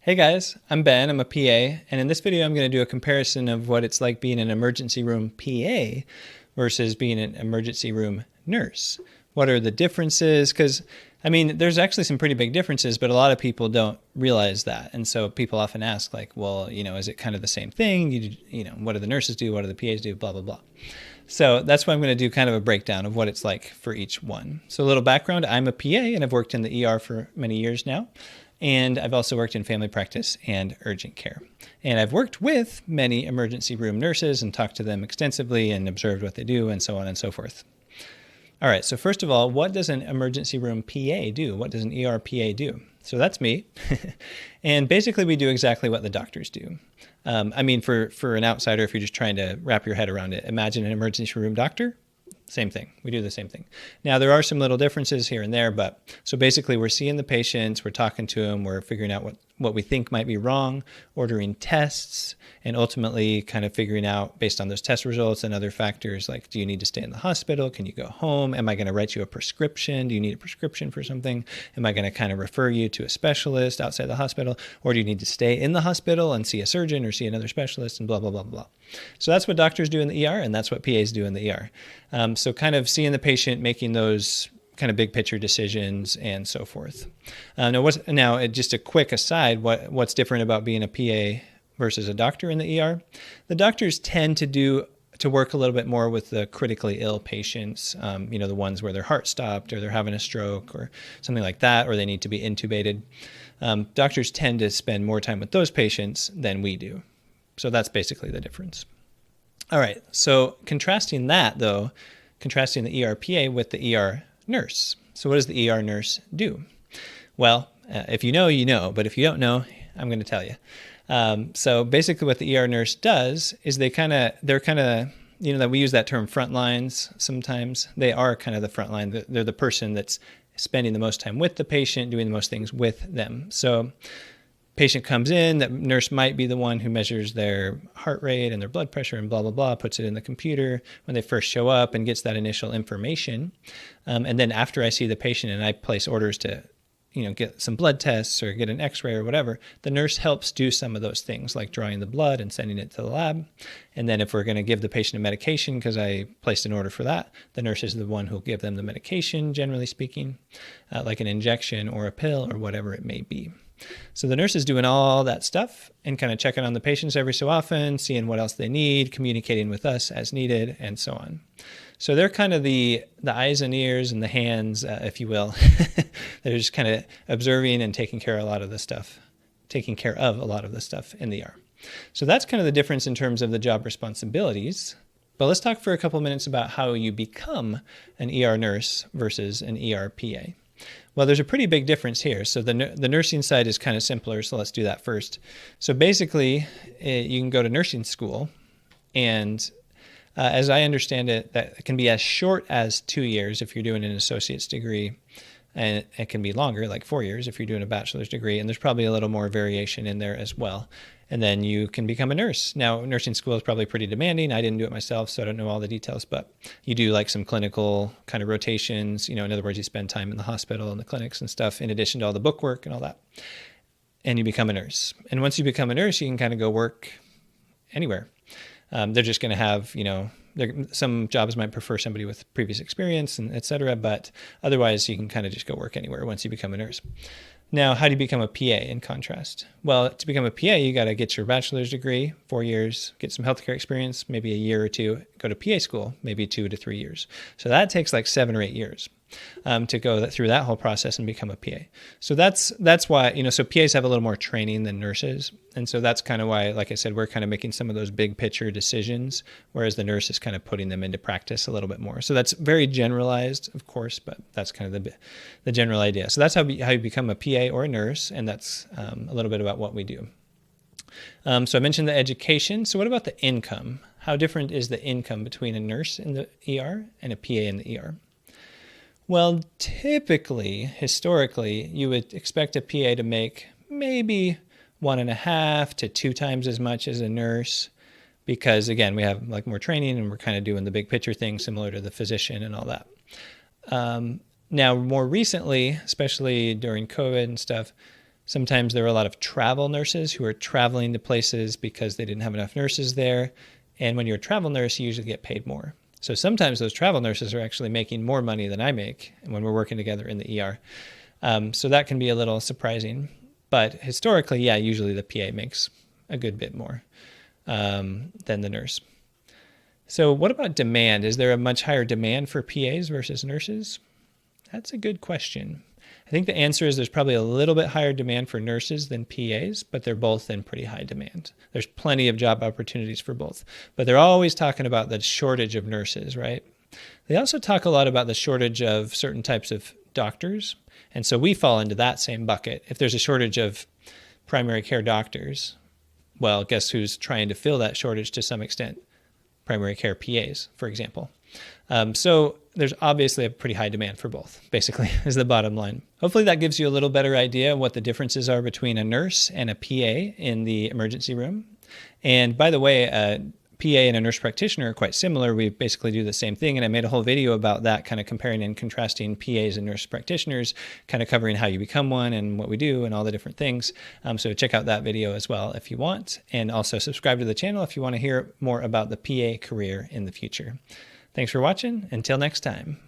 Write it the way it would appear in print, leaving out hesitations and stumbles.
Hey guys, I'm Ben, I'm a PA, and in this video I'm going to do a comparison of what it's like being an emergency room PA versus being an emergency room nurse. What are the differences? Because, there's actually some pretty big differences, but a lot of people don't realize that. And so people often ask, like, well, is it kind of the same thing? What do the nurses do? What do the PAs do? Blah, blah, blah. So that's why I'm going to do kind of a breakdown of what it's like for each one. So a little background, I'm a PA and I've worked in the ER for many years now. And I've also worked in family practice and urgent care. And I've worked with many emergency room nurses and talked to them extensively and observed what they do and so on and so forth. All right, so first of all, what does an emergency room PA do? What does an ER PA do? So that's me. And basically we do exactly what the doctors do. For an outsider, if you're just trying to wrap your head around it, imagine an emergency room doctor. Same thing. We do the same thing. Now, there are some little differences here and there, but so basically we're seeing the patients, we're talking to them, we're figuring out what we think might be wrong, ordering tests, and ultimately kind of figuring out based on those test results and other factors like, do you need to stay in the hospital? Can you go home? Am I going to write you a prescription? Do you need a prescription for something? Am I going to kind of refer you to a specialist outside the hospital? Or do you need to stay in the hospital and see a surgeon or see another specialist and blah, blah, blah, blah. So that's what doctors do in the ER, and that's what PAs do in the ER. So kind of seeing the patient, making those kind of big picture decisions and so forth. Now, just a quick aside, what's different about being a PA versus a doctor in the ER? The doctors tend to work a little bit more with the critically ill patients, the ones where their heart stopped or they're having a stroke or something like that, or they need to be intubated. Doctors tend to spend more time with those patients than we do. So that's basically the difference. All right, so contrasting the ER PA with the ER nurse. So what does the ER nurse do? Well, if you know, you know, but if you don't know, I'm going to tell you. So basically what the ER nurse does is they're kind of, that we use that term front lines sometimes. They are kind of the front line. They're the person that's spending the most time with the patient, doing the most things with them. So patient comes in, that nurse might be the one who measures their heart rate and their blood pressure and blah, blah, blah, puts it in the computer when they first show up and gets that initial information. And then after I see the patient and I place orders to, get some blood tests or get an x-ray or whatever, the nurse helps do some of those things like drawing the blood and sending it to the lab. And then if we're going to give the patient a medication, because I placed an order for that, the nurse is the one who'll give them the medication, generally speaking, like an injection or a pill or whatever it may be. So the nurse is doing all that stuff and kind of checking on the patients every so often, seeing what else they need, communicating with us as needed, and so on. So they're kind of the eyes and ears and the hands, if you will. They're just kind of observing and taking care of a lot of the stuff in the ER. So that's kind of the difference in terms of the job responsibilities. But let's talk for a couple minutes about how you become an ER nurse versus an ER PA. Well, there's a pretty big difference here. So the nursing side is kind of simpler, so let's do that first. So basically, you can go to nursing school, and as I understand it, that can be as short as 2 years if you're doing an associate's degree, and it can be longer, like 4 years if you're doing a bachelor's degree, and there's probably a little more variation in there as well. And then you can become a nurse. Now, nursing school is probably pretty demanding. I didn't do it myself, so I don't know all the details, but you do like some clinical kind of rotations. In other words, you spend time in the hospital and the clinics and stuff in addition to all the book work and all that. And you become a nurse. And once you become a nurse, you can kind of go work anywhere. They're just going to have, some jobs might prefer somebody with previous experience and et cetera, but otherwise you can kind of just go work anywhere once you become a nurse. Now, how do you become a PA in contrast? Well, to become a PA, you got to get your bachelor's degree, 4 years, get some healthcare experience, maybe a year or two, go to PA school, maybe 2 to 3 years. So that takes like 7 or 8 years to go through that whole process and become a PA. So that's why, so PAs have a little more training than nurses. And so that's kind of why, like I said, we're kind of making some of those big picture decisions, whereas the nurse is kind of putting them into practice a little bit more. So that's very generalized, of course, but that's kind of the general idea. So that's how you become a PA or a nurse, and that's a little bit about what we do. So I mentioned the education. So what about the income? How different is the income between a nurse in the ER and a PA in the ER? Well, typically, historically, you would expect a PA to make maybe 1.5 to 2 times as much as a nurse because, again, we have like more training and we're kind of doing the big picture thing similar to the physician and all that. Now, more recently, especially during COVID and stuff, Sometimes there are a lot of travel nurses who are traveling to places because they didn't have enough nurses there. And when you're a travel nurse, you usually get paid more. So sometimes those travel nurses are actually making more money than I make when we're working together in the ER. So that can be a little surprising. But historically, yeah, usually the PA makes a good bit more than the nurse. So what about demand? Is there a much higher demand for PAs versus nurses? That's a good question. I think the answer is there's probably a little bit higher demand for nurses than PAs, but they're both in pretty high demand. There's plenty of job opportunities for both, but they're always talking about the shortage of nurses, right? They also talk a lot about the shortage of certain types of doctors. And so we fall into that same bucket. If there's a shortage of primary care doctors, well, guess who's trying to fill that shortage to some extent? Primary care PAs, for example. So there's obviously a pretty high demand for both, basically, is the bottom line. Hopefully that gives you a little better idea of what the differences are between a nurse and a PA in the emergency room. And by the way, a PA and a nurse practitioner are quite similar. We basically do the same thing. And I made a whole video about that, kind of comparing and contrasting PAs and nurse practitioners, kind of covering how you become one and what we do and all the different things. So check out that video as well if you want. And also subscribe to the channel if you want to hear more about the PA career in the future. Thanks for watching. Until next time.